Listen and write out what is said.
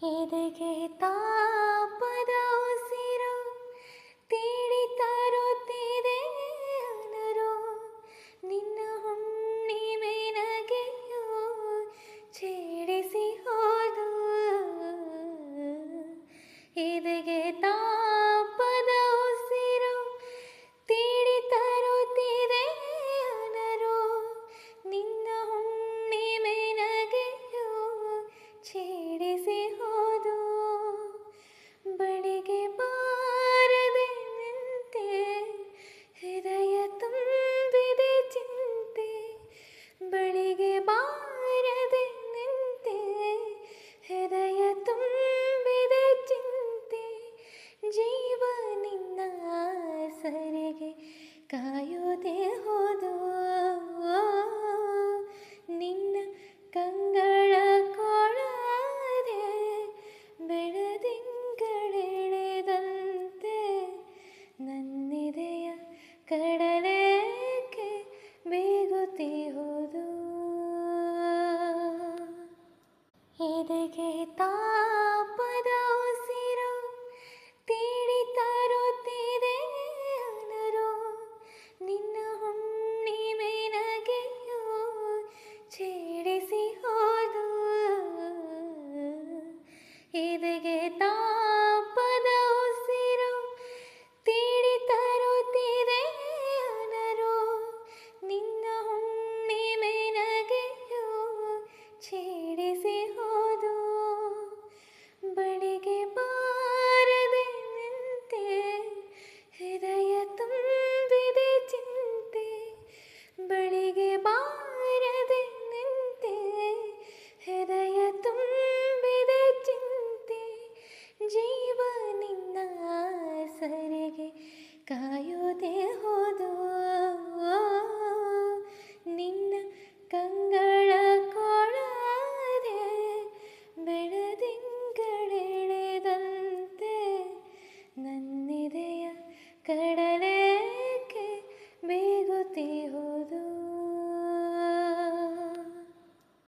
ಎದೆಗೆ ತಾಪದ ಉಸಿರು ತೀಡಿ ತರುತ್ತಿದೆ ಅನರು ನಿನ್ನ ಹುಣ್ಣಿಮೆ ನಗೆಯು ಛೇಡಿಸಿ ಹೋದು ಎದೆಗೆ ತಾಪದ ಉಸಿರು ತೀಡಿ ತರುತ್ತಿದೆ ಅನರು ನಿನ್ನ ಹುಣ್ಣಿಮೆ ನಗೆಯು ಛೇಡಿಸಿ ಹೋದು ಬಳಿಗೆ ಬಾರದೆ ನಿಂತೆ ಹೃದಯ ತುಂಬಿದೆ ಚಿಂತೆ ಬಳಿಗೆ ಬಾರದೆ ನಿಂತೆ ಹೃದಯ ತುಂಬಿದೆ ಚಿಂತೆ ಜೀವ ನಿನ್ನ ಸರಿಗೆ ಕಾಯುವುದೇ ಹೋದು ನಿನ್ನ ಕಂಗಳ ಕೊಳದೆ ಬೆಳದಿಂಗಳೆಳೆದಂತೆ ನನ್ನಿದೆಯ ಕಡಲೇಕೆ ಬೇಗುತ್ತಿ ಹೋದು ಎದೆಗೆ ತಾ